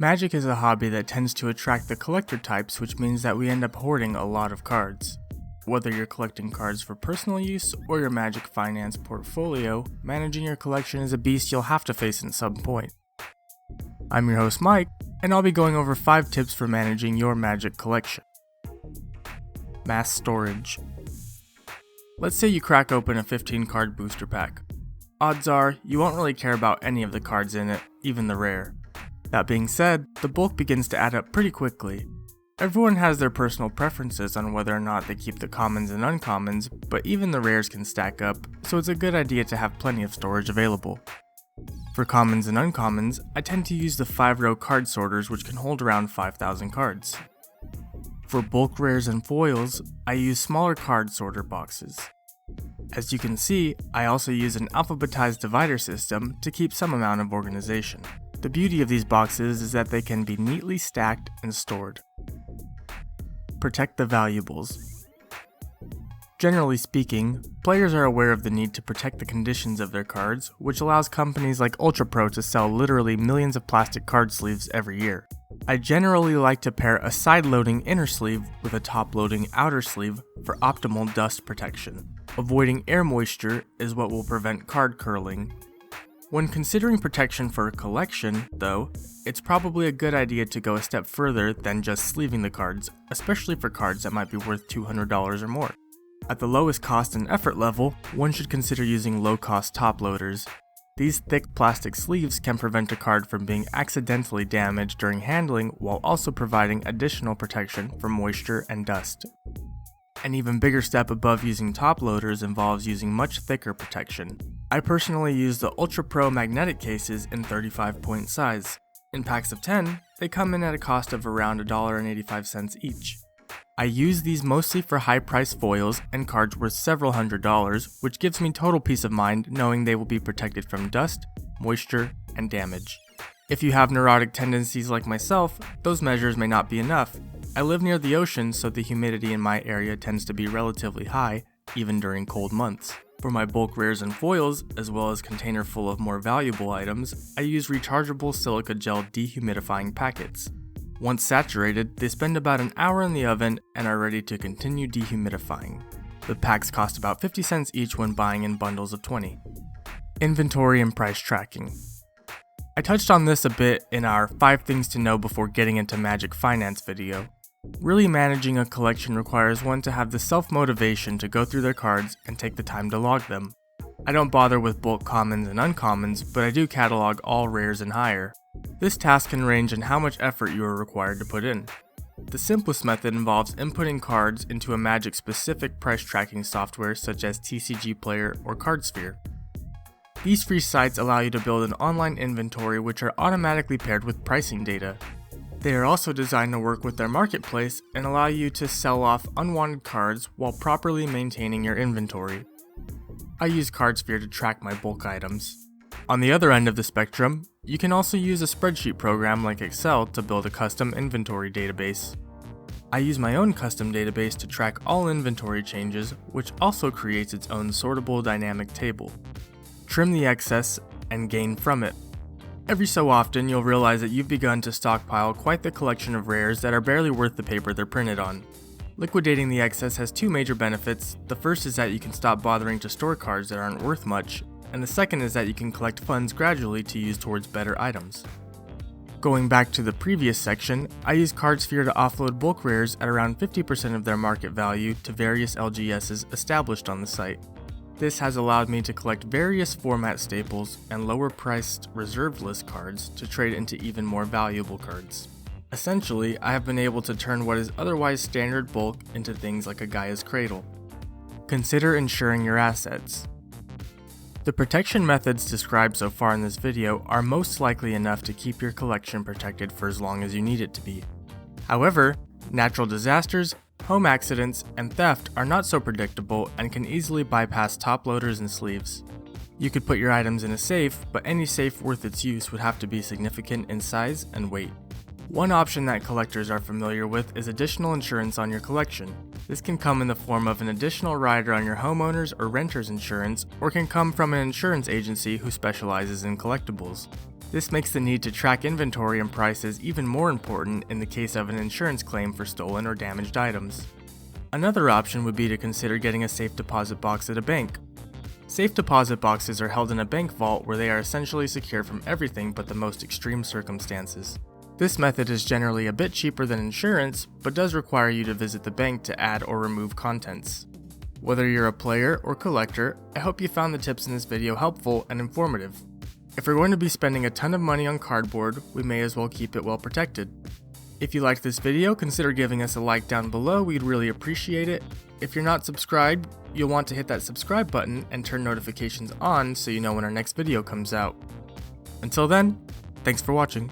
Magic is a hobby that tends to attract the collector types, which means that we end up hoarding a lot of cards. Whether you're collecting cards for personal use or your Magic Finance portfolio, managing your collection is a beast you'll have to face at some point. I'm your host Mike, and I'll be going over 5 tips for managing your Magic collection. Mass storage. Let's say you crack open a 15 card booster pack. Odds are, you won't really care about any of the cards in it, even the rare. That being said, the bulk begins to add up pretty quickly. Everyone has their personal preferences on whether or not they keep the commons and uncommons, but even the rares can stack up, so it's a good idea to have plenty of storage available. For commons and uncommons, I tend to use the 5-row card sorters, which can hold around 5,000 cards. For bulk rares and foils, I use smaller card sorter boxes. As you can see, I also use an alphabetized divider system to keep some amount of organization. The beauty of these boxes is that they can be neatly stacked and stored. Protect the valuables. Generally speaking, players are aware of the need to protect the conditions of their cards, which allows companies like Ultra Pro to sell literally millions of plastic card sleeves every year. I generally like to pair a side-loading inner sleeve with a top-loading outer sleeve for optimal dust protection. Avoiding air moisture is what will prevent card curling. When considering protection for a collection, though, it's probably a good idea to go a step further than just sleeving the cards, especially for cards that might be worth $200 or more. At the lowest cost and effort level, one should consider using low-cost top loaders. These thick plastic sleeves can prevent a card from being accidentally damaged during handling while also providing additional protection from moisture and dust. An even bigger step above using top loaders involves using much thicker protection. I personally use the Ultra Pro magnetic cases in 35-point size. In packs of 10, they come in at a cost of around $1.85 each. I use these mostly for high-priced foils and cards worth several $100s, which gives me total peace of mind knowing they will be protected from dust, moisture, and damage. If you have neurotic tendencies like myself, those measures may not be enough. I live near the ocean, so the humidity in my area tends to be relatively high, even during cold months. For my bulk rares and foils, as well as container full of more valuable items, I use rechargeable silica gel dehumidifying packets. Once saturated, they spend about an hour in the oven and are ready to continue dehumidifying. The packs cost about 50 cents each when buying in bundles of 20. Inventory and price tracking. I touched on this a bit in our 5 things to know before getting into Magic Finance video. Really managing a collection requires one to have the self-motivation to go through their cards and take the time to log them. I don't bother with bulk commons and uncommons, but I do catalog all rares and higher. This task can range in how much effort you are required to put in. The simplest method involves inputting cards into a Magic-specific price tracking software such as TCG Player or CardSphere. These free sites allow you to build an online inventory which are automatically paired with pricing data. They are also designed to work with their marketplace and allow you to sell off unwanted cards while properly maintaining your inventory. I use CardSphere to track my bulk items. On the other end of the spectrum, you can also use a spreadsheet program like Excel to build a custom inventory database. I use my own custom database to track all inventory changes, which also creates its own sortable dynamic table. Trim the excess and gain from it. Every so often, you'll realize that you've begun to stockpile quite the collection of rares that are barely worth the paper they're printed on. Liquidating the excess has 2 major benefits. The first is that you can stop bothering to store cards that aren't worth much, and the second is that you can collect funds gradually to use towards better items. Going back to the previous section, I use CardSphere to offload bulk rares at around 50% of their market value to various LGSs established on the site. This has allowed me to collect various format staples and lower-priced reserved list cards to trade into even more valuable cards. Essentially, I have been able to turn what is otherwise standard bulk into things like a Gaia's Cradle. Consider insuring your assets. The protection methods described so far in this video are most likely enough to keep your collection protected for as long as you need it to be. However, natural disasters, home accidents, and theft are not so predictable and can easily bypass top loaders and sleeves. You could put your items in a safe, but any safe worth its use would have to be significant in size and weight. One option that collectors are familiar with is additional insurance on your collection. This can come in the form of an additional rider on your homeowner's or renter's insurance, or can come from an insurance agency who specializes in collectibles. This makes the need to track inventory and prices even more important in the case of an insurance claim for stolen or damaged items. Another option would be to consider getting a safe deposit box at a bank. Safe deposit boxes are held in a bank vault where they are essentially secure from everything but the most extreme circumstances. This method is generally a bit cheaper than insurance, but does require you to visit the bank to add or remove contents. Whether you're a player or collector, I hope you found the tips in this video helpful and informative. If we're going to be spending a ton of money on cardboard, we may as well keep it well protected. If you liked this video, consider giving us a like down below, we'd really appreciate it. If you're not subscribed, you'll want to hit that subscribe button and turn notifications on so you know when our next video comes out. Until then, thanks for watching.